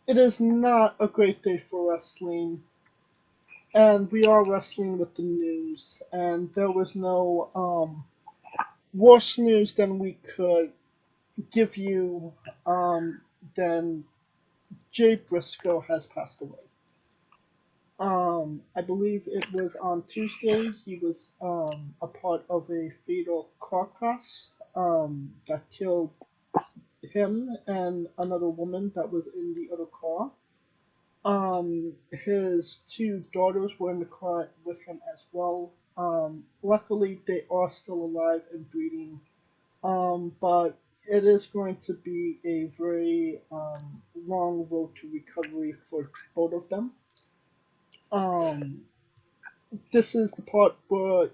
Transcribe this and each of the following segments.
It is not a great day for wrestling, and we are wrestling with the news, and there was no worse news than we could give you than Jay Briscoe has passed away. I believe it was on Tuesday. He was a part of a fatal car crash that killed him and another woman that was in the other car. His two daughters were in the car with him as well. Luckily, they are still alive and breathing. But it is going to be a very long road to recovery for both of them. Um, this is the part where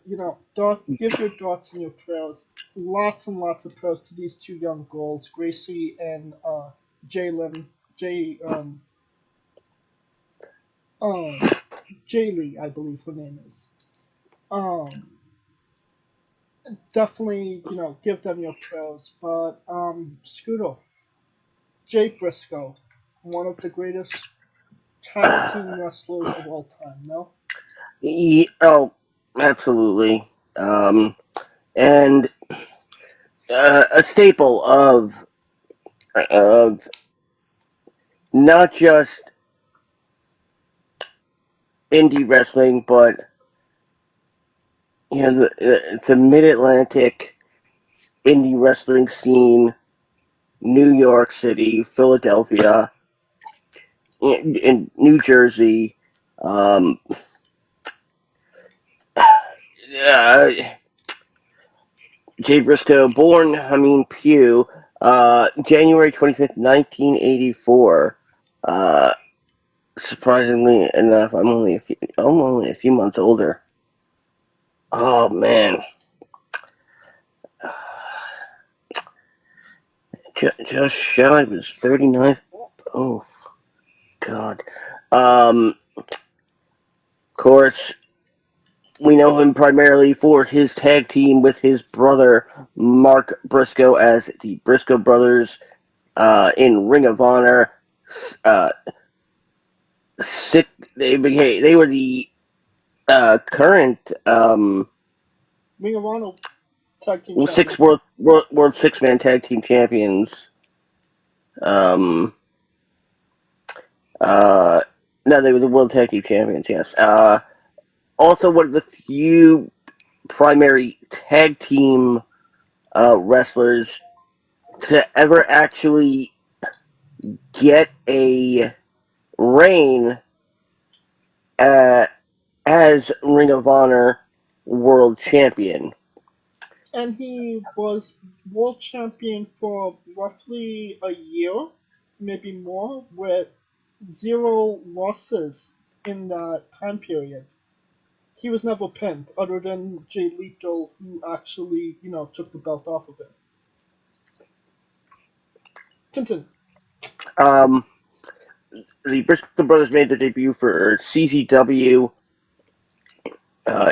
give your thoughts and your prayers, lots and lots of prayers to these two young girls, Gracie and Jalen, Jay, um, Jaylee, I believe her name is. Um, Definitely, give them your prayers. But Scooter, Jay Briscoe, one of the greatest tag team wrestlers of all time. No, Oh, absolutely. And a staple of not just indie wrestling, but the Mid Atlantic indie wrestling scene, New York City, Philadelphia, in New Jersey. Um, uh, Jay Briscoe, born Hameen Pugh, January 25th, 1984. Uh, Surprisingly enough, I'm only a few months older. Oh man, just shy of his 39th. Oh God. Of course, we know him primarily for his tag team with his brother Mark Briscoe as the Briscoe Brothers in Ring of Honor. Uh, Sick. They were the current Ring of Honor tag team six champions. world six man tag team champions. Um, uh, no, they were the world tag team champions. Yes. Also one of the few primary tag team wrestlers to ever actually get a reign uh, as Ring of Honor world champion. And he was world champion for roughly a year, maybe more, with zero losses in that time period. He was never pinned, other than Jay Lethal, who actually, took the belt off of him. Tintin. Um, the Briscoe brothers made their debut for CZW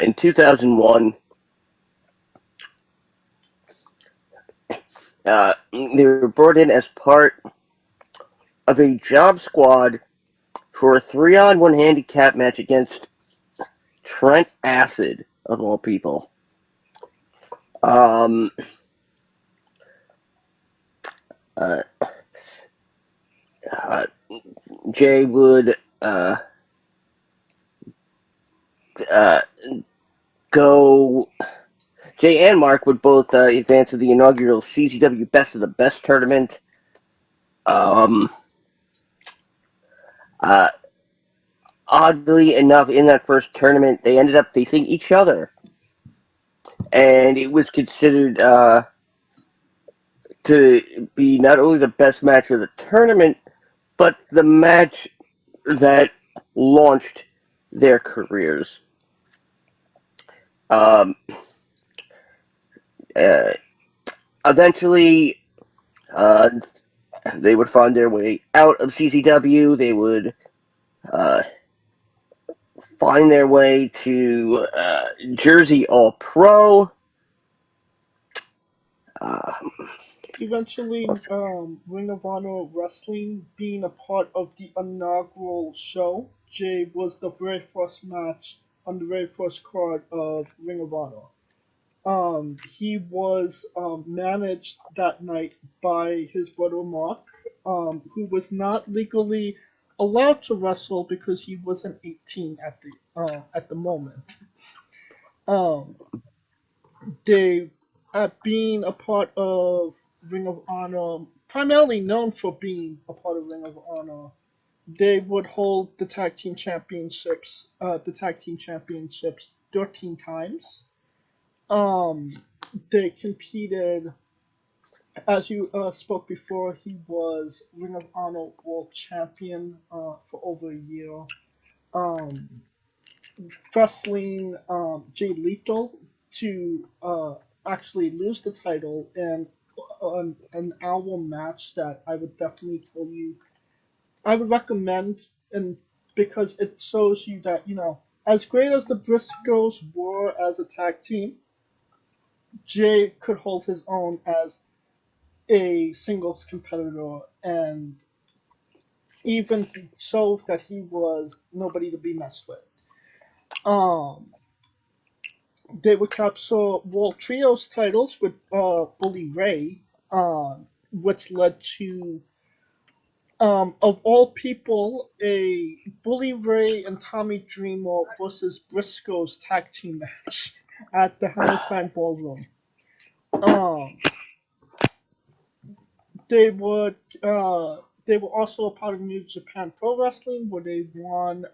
in 2001. They were brought in as part of a job squad for a 3-on-1 handicap match against Trent Acid, of all people. Um, uh, uh, Jay would uh, go. Jay and Mark would both advance to the inaugural CZW Best of the Best tournament. Um, uh, Oddly enough, in that first tournament, they ended up facing each other, and it was considered to be not only the best match of the tournament, but the match that launched their careers. Um, uh, Eventually, uh, they would find their way out of CCW. They would uh, find their way to Jersey All Pro. Uh, Eventually, Ring of Honor Wrestling being a part of the inaugural show, Jay was the very first match on the very first card of Ring of Honor. He was managed that night by his brother Mark, who was not legally allowed to wrestle because he wasn't 18 at the moment. Um, they, at being a part of Ring of Honor, primarily known for being a part of Ring of Honor, they would hold the tag team championships 13 times. Um, they competed, as you spoke before, he was Ring of Honor World Champion for over a year. Um, Wrestling Jay Lethal to actually lose the title in an hour match that I would definitely tell you I would recommend, and because it shows you that as great as the Briscoes were as a tag team, Jay could hold his own as a singles competitor and even show that he was nobody to be messed with. Um, they would capture World Trios titles with Bully Ray, which led to, of all people, a Bully Ray and Tommy Dreamer versus Briscoes tag team match at the Hammerstein Ballroom. Um, they would they were also a part of New Japan Pro Wrestling, where they won.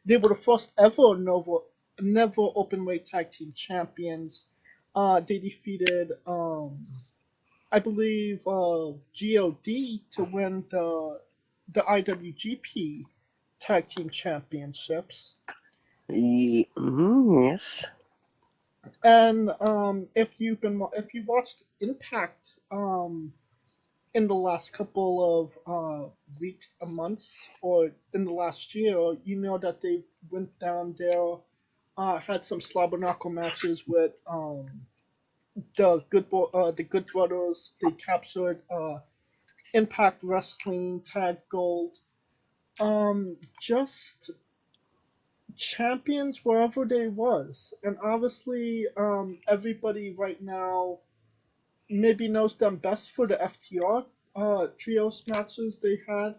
They were the first ever never openweight tag team champions. They defeated, I believe, God to win the IWGP tag team championships. Yes. And if you watched Impact, in the last couple of weeks, months, or in the last year, you know that they went down there, had some slobber knuckle matches with the Good Brothers. They captured Impact Wrestling Tag Gold. Just champions wherever they was, and obviously, everybody right now maybe knows them best for the FTR trios matches they had.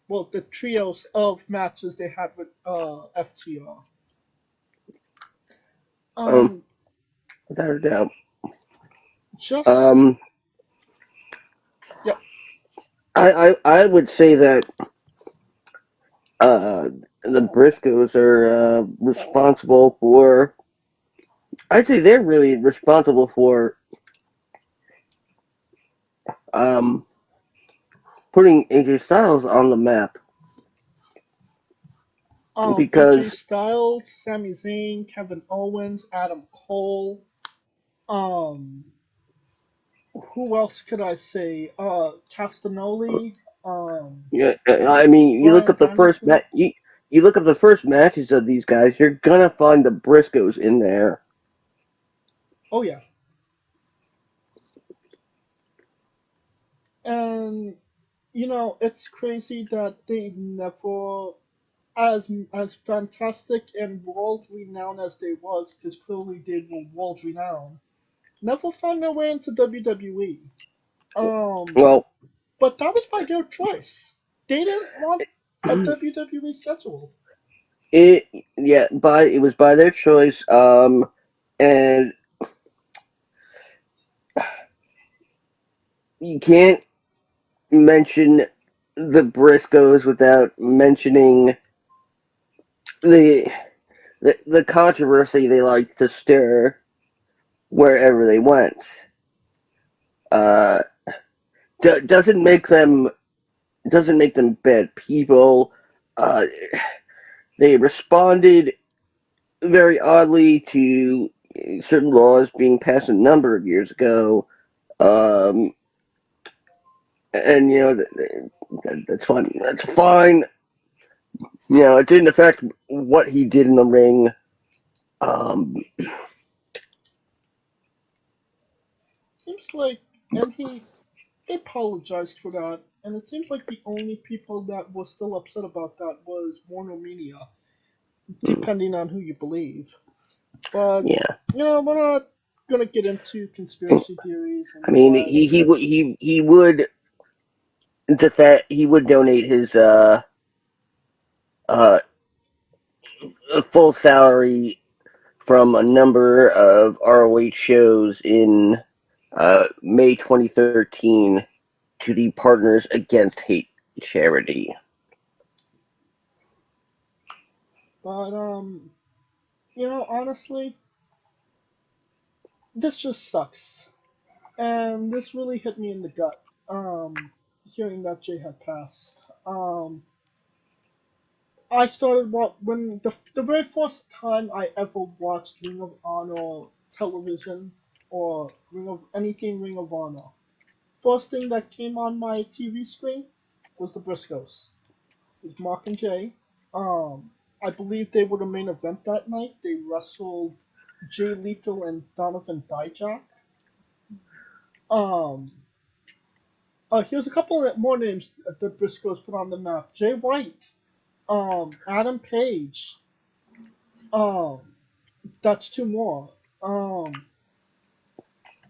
Well, the trios of matches they had with FTR. Um, Um, without a doubt. just Um, Yep. I would say that uh, the Briscoes are responsible for. I'd say they're really responsible for um, putting AJ Styles on the map AJ because Styles, Sami Zayn, Kevin Owens, Adam Cole. Um, who else could I say? Castanoli. yeah, I mean, you look Brian at the first Danielson. match. You look at the first matches of these guys. You're gonna find the Briscoes in there. Oh yeah, and it's crazy that they never, as fantastic and world renowned as they was, because clearly they were world renowned, never found their way into WWE. Um, Well, but that was by their choice. They didn't want a WWE schedule. it yeah, it was by their choice. And you can't mention the Briscoes without mentioning the the controversy they like to stir wherever they went. Uh, doesn't make them bad people. Uh, they responded very oddly to certain laws being passed a number of years ago. Um, and that's fine. That's fine. It didn't affect what he did in the ring. Um, Seems like and he apologized for that. And it seems like the only people that were still upset about that was Warner Media, Mm, depending on who you believe. But yeah. we're not gonna get into conspiracy theories and I mean, why. he would he would donate his uh full salary from a number of ROH shows in May 2013 to the Partners Against Hate charity. But honestly, this just sucks, and this really hit me in the gut. Hearing that Jay had passed. I started when the very first time I ever watched Ring of Honor television or Ring of Honor. First thing that came on my TV screen was the Briscoes. It was Mark and Jay. I believe they were the main event that night. They wrestled Jay Lethal and Donovan Dijak. Um, here's a couple of more names that the Briscoes put on the map. Jay White, Adam Page. Um, that's two more. Um,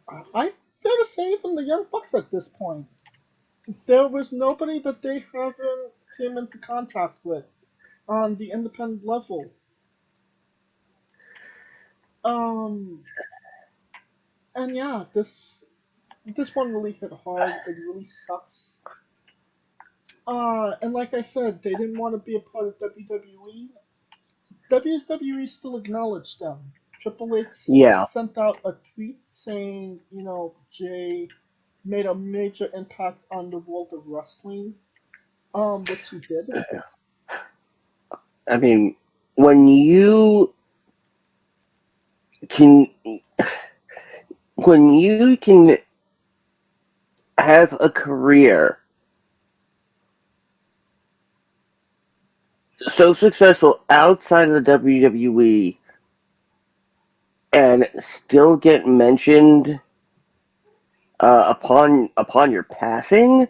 I gotta say, even the Young Bucks at this point, there was nobody that they haven't came into contact with on the independent level. Um, and yeah, this one really hit hard. It really sucks. And like I said, they didn't want to be a part of WWE. WWE still acknowledged them. Triple H Yeah. sent out a tweet saying, Jay made a major impact on the world of wrestling, which he did. I mean, when you can when you can have a career so successful outside of the WWE and still get mentioned upon your passing,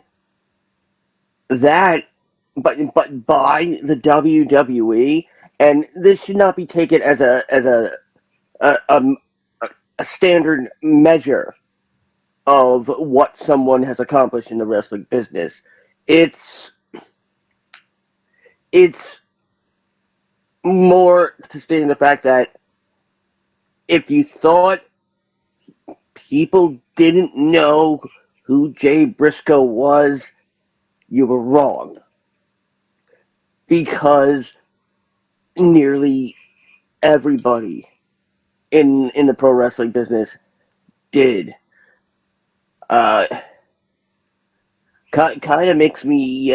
that but by the WWE, and this should not be taken as a, a, a standard measure of what someone has accomplished in the wrestling business. It's it's more to stating the fact that if you thought people didn't know who Jay Briscoe was, you were wrong. Because nearly everybody in the pro wrestling business did. Uh, kind of makes me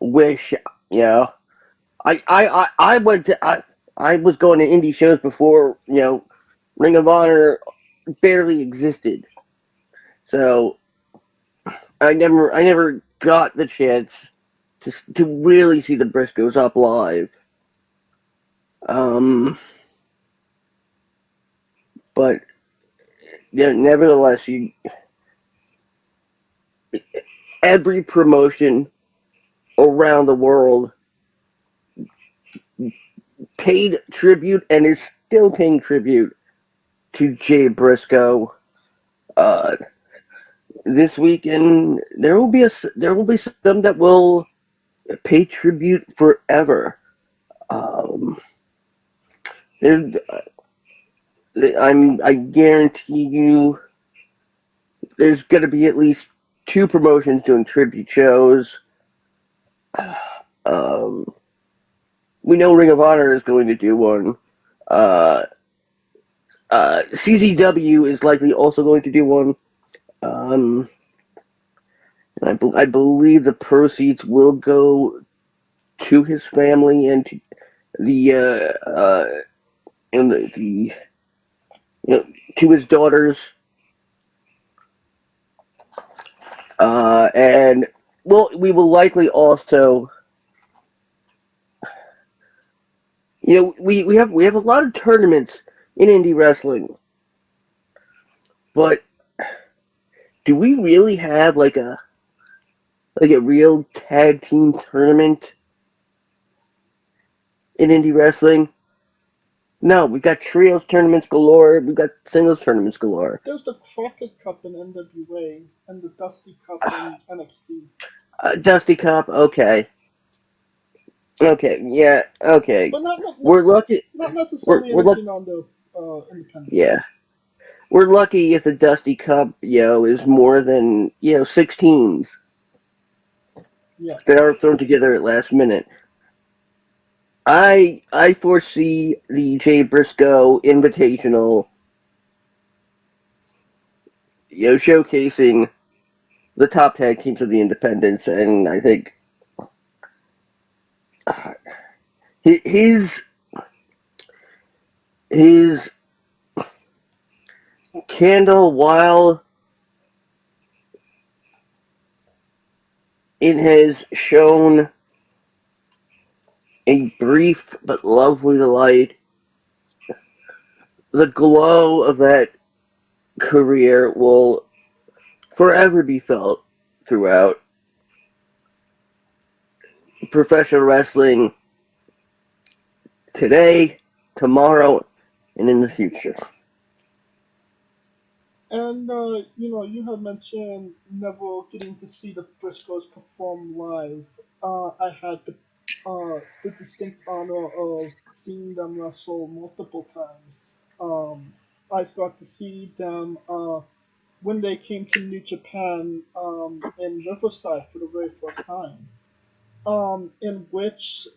wish, you know, I went to I was going to indie shows before, Ring of Honor barely existed. So I never got the chance to really see the Briscoes up live. Um, but yeah, nevertheless, every promotion around the world paid tribute and is still paying tribute to Jay Briscoe. Uh, this weekend there will be some that will pay tribute forever. Um, there, I guarantee you, there's going to be at least two promotions doing tribute shows. Um, we know Ring of Honor is going to do one. Uh, CZW is likely also going to do one. Um, I believe the proceeds will go to his family and to the and the to his daughters. And well, we will likely also, we have a lot of tournaments in indie wrestling, but do we really have like a real tag team tournament in indie wrestling? No, we've got trios tournaments galore. We've got singles tournaments galore. There's the Crockett Cup in NWA and the Dusty Cup in NXT. Dusty Cup, okay, okay, yeah, okay. But We're lucky. not necessarily We're lucky. anything on the independents. Yeah, we're lucky if the Dusty Cup, is more than 6 teams Yeah. that are thrown together at last minute. I foresee the Jay Briscoe Invitational, showcasing the top tag teams of the independents, and I think uh, his his candle, while it has shown a brief but lovely light, the glow of that career will forever be felt throughout professional wrestling today, tomorrow, and in the future. And you have mentioned never getting to see the Briscoes perform live. I had the distinct honor of seeing them wrestle multiple times. I got to see them when they came to New Japan in Riverside for the very first time. In which,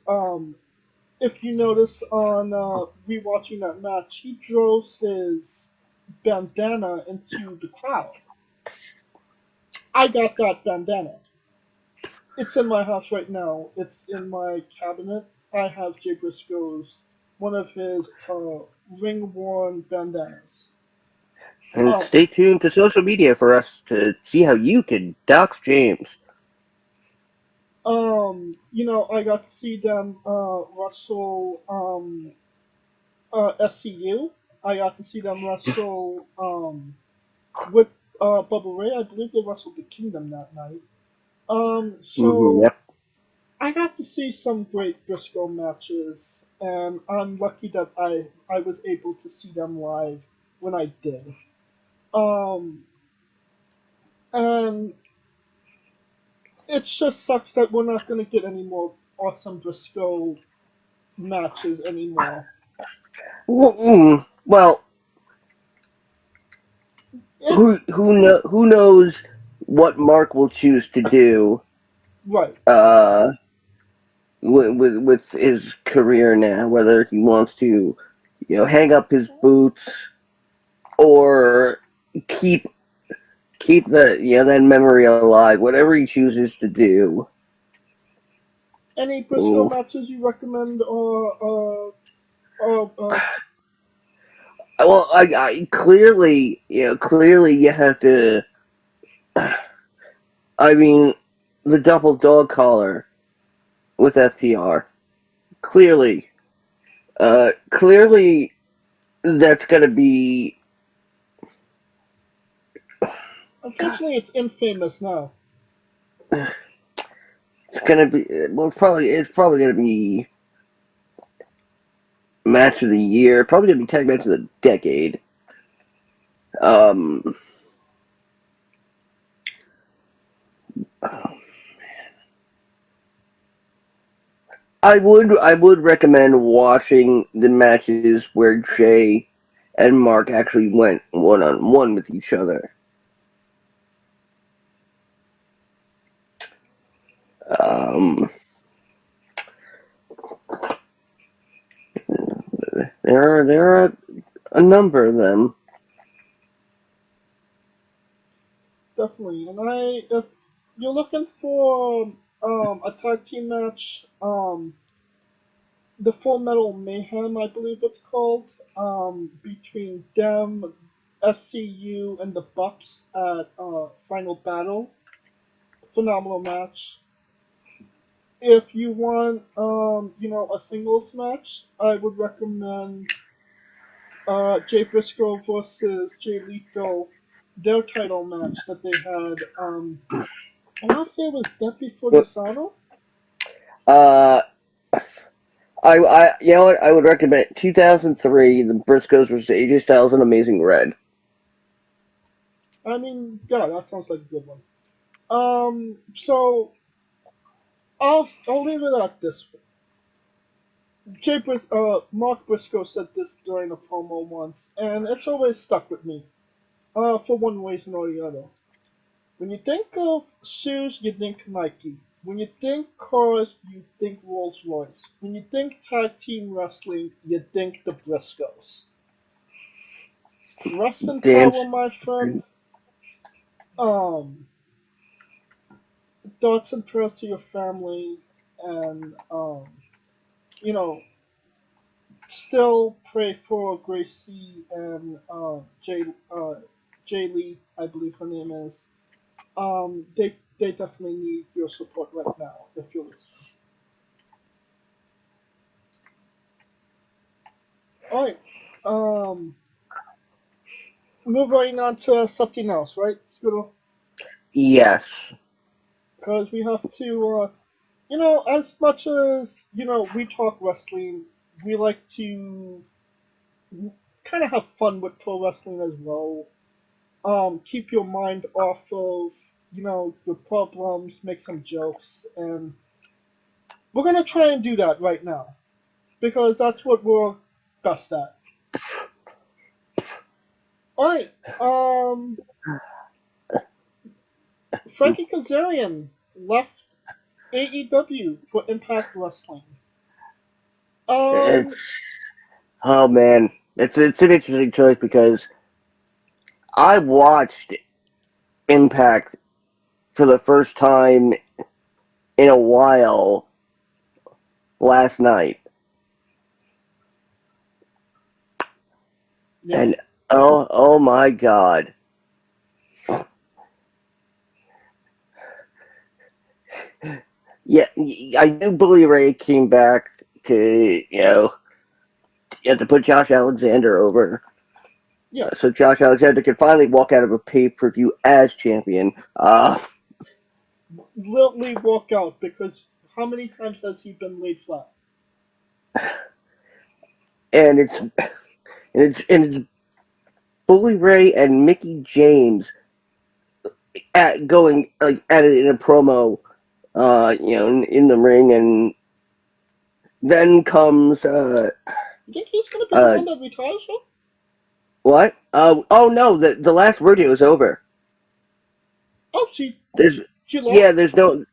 if you notice on rewatching that match, he drove his bandana into the crowd. I got that bandana. It's in my house right now. It's in my cabinet. I have Jay Briscoe's one of his ring worn bandanas. And Um, stay tuned to social media for us to see how you can dox James. I got to see them wrestle SCU. I got to see them wrestle with Bubba Ray. I believe they wrestled the Kingdom that night. So Yep. I got to see some great Briscoe matches, and I'm lucky that I was able to see them live when I did. Um, and it just sucks that we're not going to get any more awesome Briscoe matches anymore. Well, It who knows what Mark will choose to do right. uh with his career now, whether he wants to hang up his boots or keep keep the that memory alive, whatever he chooses to do. Any Briscoe Ooh. matches you recommend or Well, I clearly clearly you have to. I mean, the double dog collar with FTR. Clearly, clearly that's gonna be. God, unfortunately it's infamous now. it's gonna be. Well, it's probably gonna be match of the year. Probably gonna be tag match of the decade. Um, I would recommend watching the matches where Jay and Mark actually went 1-on-1 with each other. Um, there are a number of them. Definitely. And if you're looking for a tag team match, the Full Metal Mayhem, I believe it's called, between them, SCU, and the Bucks at Final Battle. Phenomenal match. If you want, a singles match, I would recommend Jay Briscoe versus Jay Lethal their title match that they had. I want to say it was Death Before Dishonor. Uh, you know what? I would recommend 2003, the Briscoes versus AJ Styles and Amazing Red. I mean, yeah, that sounds like a good one. So I'll leave it at this. Mark Briscoe said this during a promo once, and it's always stuck with me. For one reason or the other. When you think of shoes, you think Nike. When you think cars, you think Rolls Royce. When you think tag team wrestling, you think the Briscoes. Rest in Damn. power, my friend. Um, thoughts and prayers to your family, and you know, still pray for Gracie and Jay Lee, I believe her name is. They definitely need your support right now if you're listening. All right. Um, moving on to something else, right, Scooter? Yes. Because we have to, as much as we talk wrestling, we like to kind of have fun with pro wrestling as well. Keep your mind off of your problems, make some jokes, and we're gonna try and do that right now because that's what we're best at. All right. Frankie Kazarian left AEW for Impact Wrestling. Um, It's oh man, it's an interesting choice because I watched Impact for the first time in a while last night, yeah, and oh my god, yeah, I knew Bully Ray came back to you have to put Josh Alexander over, yeah. so Josh Alexander can finally walk out of a pay per view as champion. Literally walk out because how many times has he been laid flat? And it's Bully Ray and Mickey James at going like at it in a promo, in the ring, and then comes You think he's gonna be the uh one that retires? Him? what? Oh no, the last rodeo is over. Oh, There's she yeah, lost. there's no,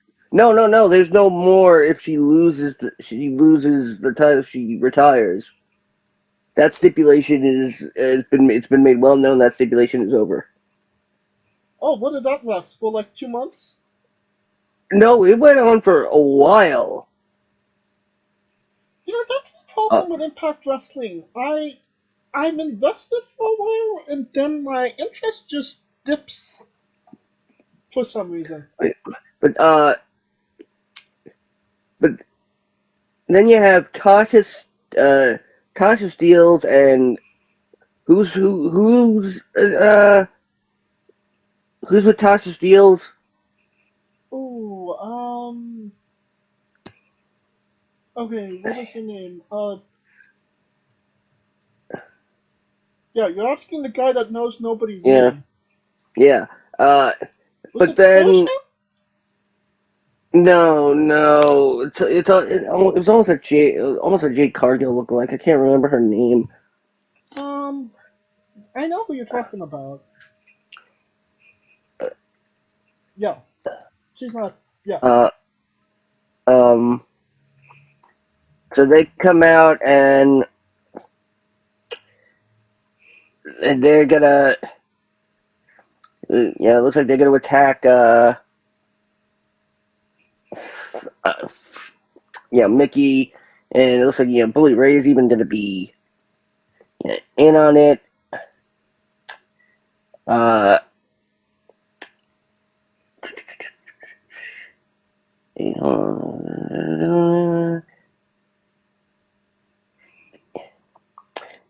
there's no more. If she loses the title, she retires. That stipulation it's been made well known that stipulation is over. Oh, what did that last for? Like 2 months? No, it went on for a while. That's the Uh, problem with Impact Wrestling. I'm invested for a while, and then my interest just dips for some reason. but but then you have Tasha Steeles and who's with Tasha Steeles? Ooh, okay, what is her name? Yeah, you're asking the guy that knows nobody's Yeah, name. yeah. Uh, Was but it Porsche? then no, it was almost a Jade Cargill lookalike. I can't remember her name. Um, I know who you're talking about. Yeah, she's not. Yeah, Uh, um, so they come out and they're gonna it looks like they're gonna attack uh Mickey, and it looks like Bully Ray's even gonna be in on it. Uh,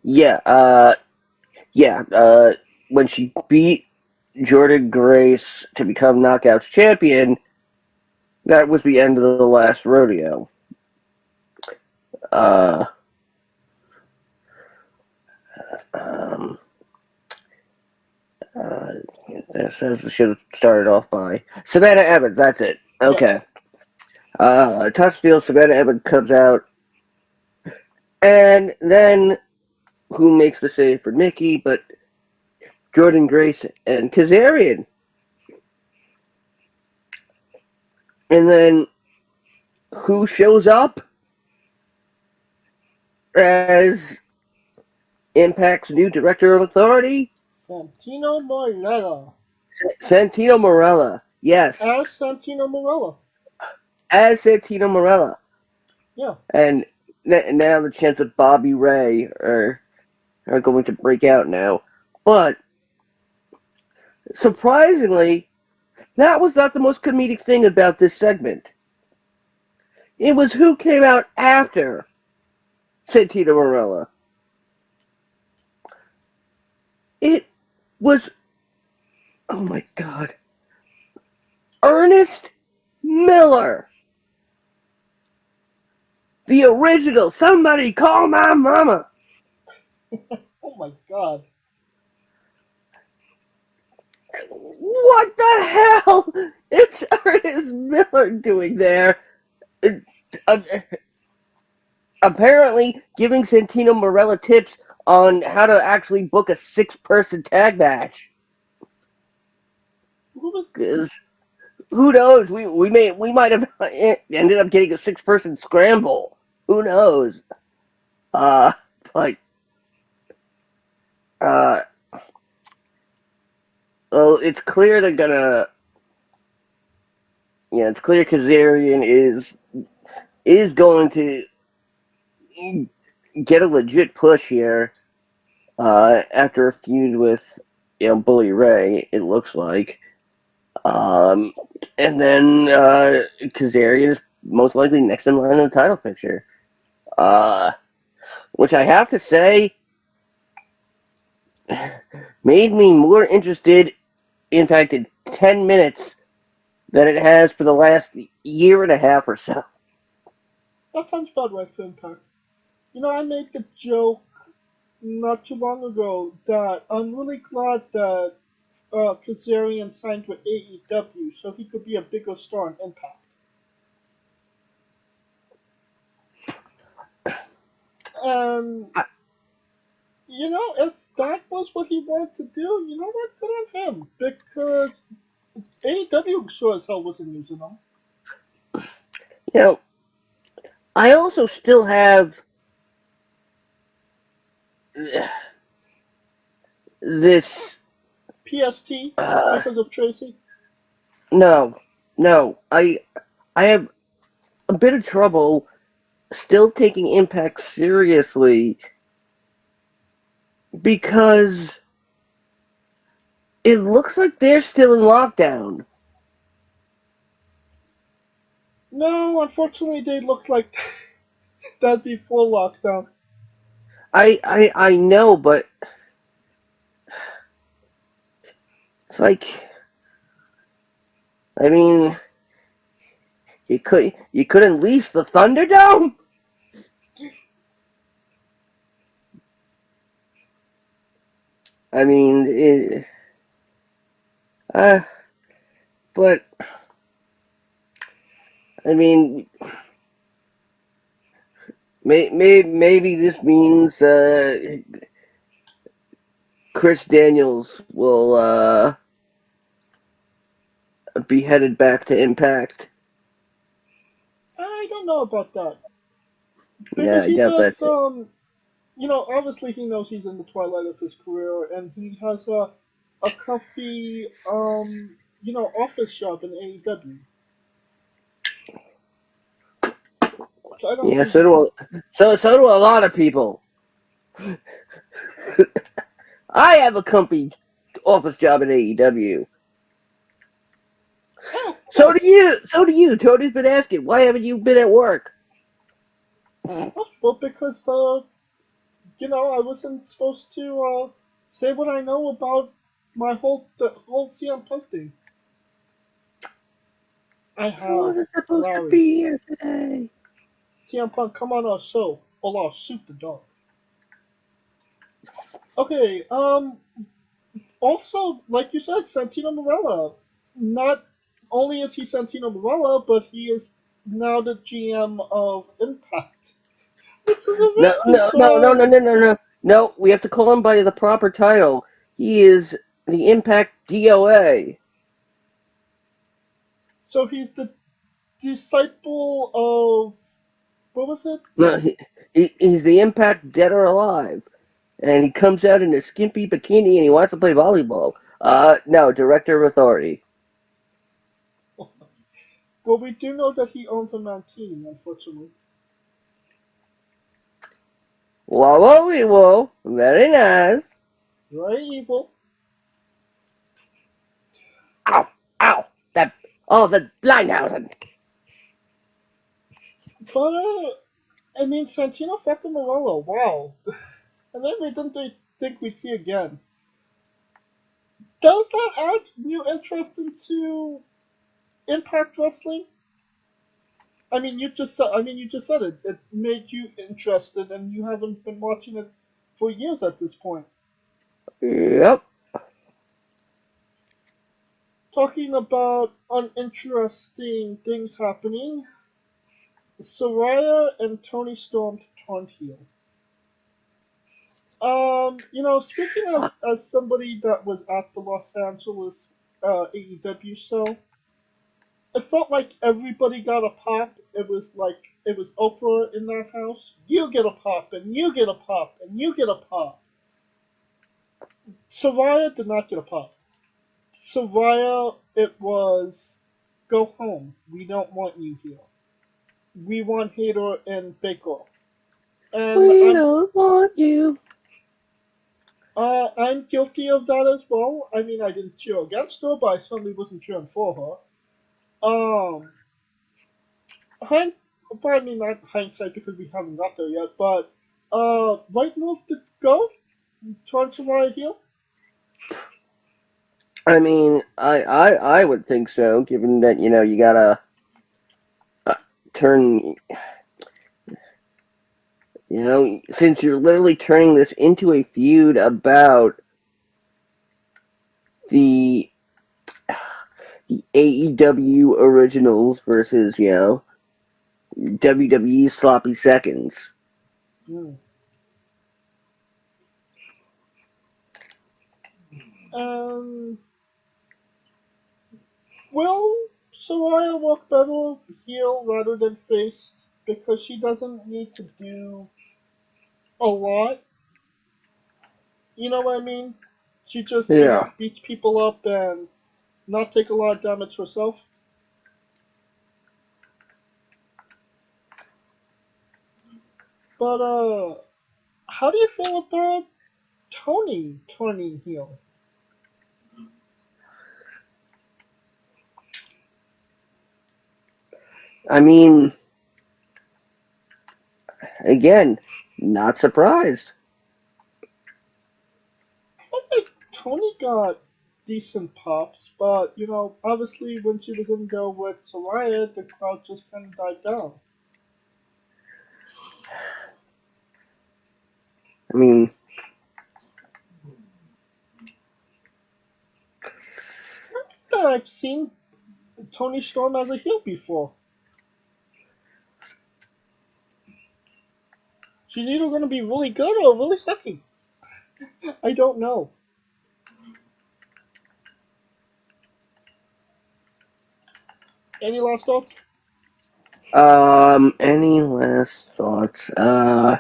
yeah, yeah. When she beat Jordan Grace to become Knockouts champion, that was the end of the last rodeo. Uh, um, uh, that should have started off by Savannah Evans. That's it. Yeah. Okay. Touch deal. Savannah Evans comes out, and then who makes the save for Nikki? But Jordan Grace and Kazarian, and then who shows up as Impact's new director of authority? Santino Marella. Santino Marella. Yes, As Santino Marella. as Santino Marella. Yeah. And now the chance of Bobby Ray are going to break out now. But surprisingly, that was not the most comedic thing about this segment. It was who came out after Santino Marella. It was, oh my god, Ernest Miller. The original. Somebody call my mama. Oh my god. What the hell? It's Ernest Miller doing there. Uh, Apparently giving Santino Marella tips on how to actually book a 6-person tag match. Because who knows? We might have ended up getting a 6-person scramble. Who knows? Uh, but uh, oh, it's clear they're gonna. Yeah, it's clear Kazarian is going to get a legit push here. After a feud with Bully Ray, it looks like. Um, and then Kazarian is most likely next in line in the title picture. Which I have to say made me more interested, in fact, in 10 minutes than it has for the last year and a half or so. That sounds about right for Impact. You know, I made the joke not too long ago that I'm really glad that Kazarian signed with AEW so he could be a bigger star in Impact. And, I, you know, if that was what he wanted to do, you know what? Good on him. Because AEW sure as hell wasn't using him. you know, I also still have this. PST Uh, because of Tracy. no, no, I have a bit of trouble still taking Impact seriously because it looks like they're still in lockdown. No, unfortunately, they looked like that before lockdown. I know, but it's like, I mean, you couldn't lease the Thunderdome. I mean, uh, but I mean, maybe this means Chris Daniels will be headed back to Impact. I don't know about that Yeah, because I he doubt does. that too. You know, obviously he knows he's in the twilight of his career, and he has a comfy office job in AEW. So I don't Yeah, think he can. so do a lot of people. I have a comfy office job at AEW. Oh, So cool. do you. So do you. Tony's been asking, why haven't you been at work? Oh, well, because I wasn't supposed to say what I know about the whole CM Punk thing. I I have wasn't supposed to Larry. be here today. CM Punk, come on our show, or I'll shoot the dog. Okay, also, like you said, Santino Marella. Not only is he Santino Marella, but he is now the GM of Impact, which is No, amazing. no, no, no, no, no, no, no. No, we have to call him by the proper title. He is the Impact DOA. So he's the disciple of what was it? No, he's the Impact Dead or Alive. And he comes out in a skimpy bikini and he wants to play volleyball. No, Director of Authority. Well, we do know that he owns a Mancini, unfortunately. Whoa, whoa, whoa. Very nice. Very evil. Ow, ow. That, oh, the blindhausen. But, I mean, Santino fucking Marella, wow. And then we didn't think we'd see again. Does that add new interest into Impact Wrestling? You just said it. It made you interested, and you haven't been watching it for years at this point. Yep. Talking about uninteresting things happening, Soraya and Tony Storm turned heel. Speaking as somebody that was at the Los Angeles AEW show, it felt like everybody got a pop. It was like it was Oprah in that house. You get a pop, and you get a pop, and you get a pop. Soraya did not get a pop. Soraya, it was go home. We don't want you here. We want Hater and Baker. And We don't want you. I'm guilty of that as well. I mean, I didn't cheer against her, but I certainly wasn't cheering for her. Hind, I mean, not hindsight because we haven't got there yet, but right move to go turn Soraya heel. I mean, I would think so, given that, you gotta turn, since you're literally turning this into a feud about the the AEW originals versus, WWE sloppy seconds. Hmm. Um, will Soraya work better heel rather than face because she doesn't need to do a lot? You know what I mean? She just, Yeah. beats people up and not take a lot of damage herself. But, how do you feel about Tony turning heel? I mean, again, not surprised. I think Tony got decent pops, but, obviously when she was in there with Soraya, the crowd just kind of died down. I mean, That I've seen Tony Storm as a heel before. She's either going to be really good or really sucky. I don't know. Any last thoughts? any last thoughts? Uh,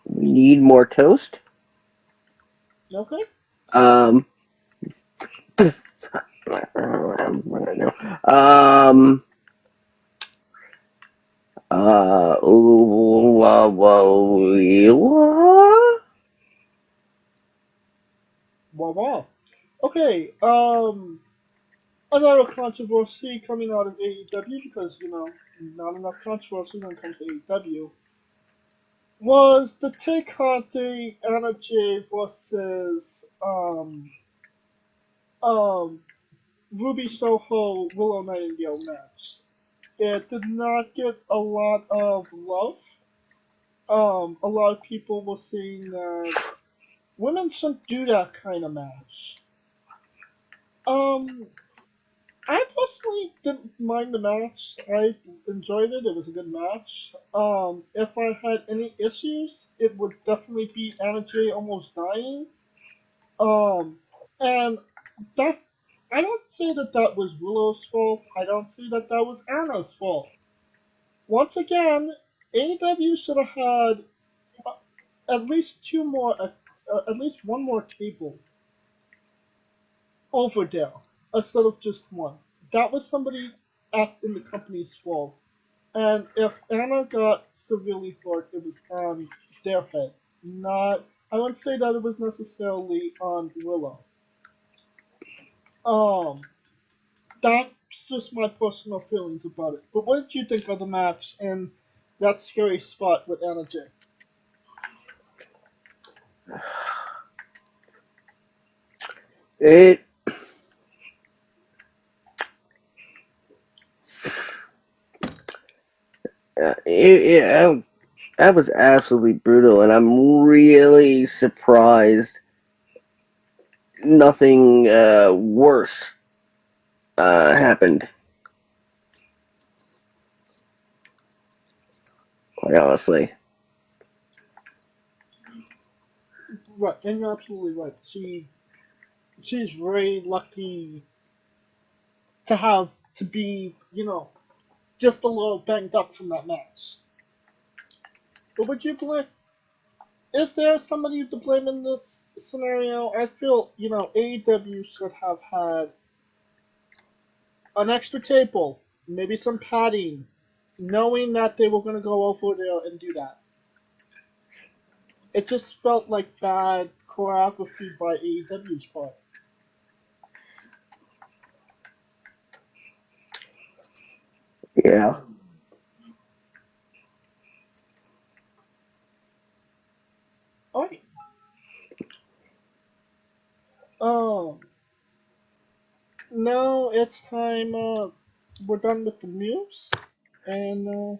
we need more toast. Okay. Um, um, ooh, Wow. Okay. Another controversy coming out of AEW because not enough controversy when it comes to AEW. was the Tay Conti Anna Jay versus um Ruby Soho Willow Nightingale match. It did not get a lot of love. A lot of people were saying that women shouldn't do that kind of match. Um, I personally didn't mind the match. I enjoyed it. It was a good match. If I had any issues, it would definitely be Anna Jay almost dying. Um, and that I don't say that that was Willow's fault. I don't say that that was Anna's fault. Once again, AEW should have had uh, at least at least one more table over there instead of just one. That was somebody in the company's fault. And if Anna got severely hurt, it was on their head. Not, I wouldn't say that it was necessarily on Willow. Um, that's just my personal feelings about it. But what did you think of the match and that scary spot with Anna Jay? It, that was absolutely brutal, and I'm really surprised nothing worse happened. Quite honestly, Right, and you're absolutely right. She's very lucky to have to be, just a little banged up from that match. But would you blame? Is there somebody to blame in this scenario? I feel AEW should have had an extra table, maybe some padding, knowing that they were going to go over there and do that. It just felt like bad choreography by AEW's part. yeah. All right. Um. Now it's time. We're done with the news, and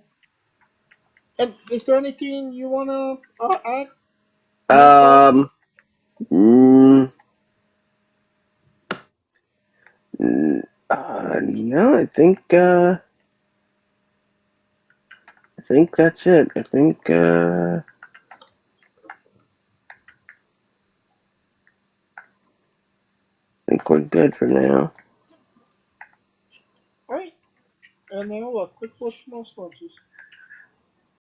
is there anything you wanna add more about? Um, mm, no, I think that's it. I think we're good for now. All right. And now a quick word from our sponsors.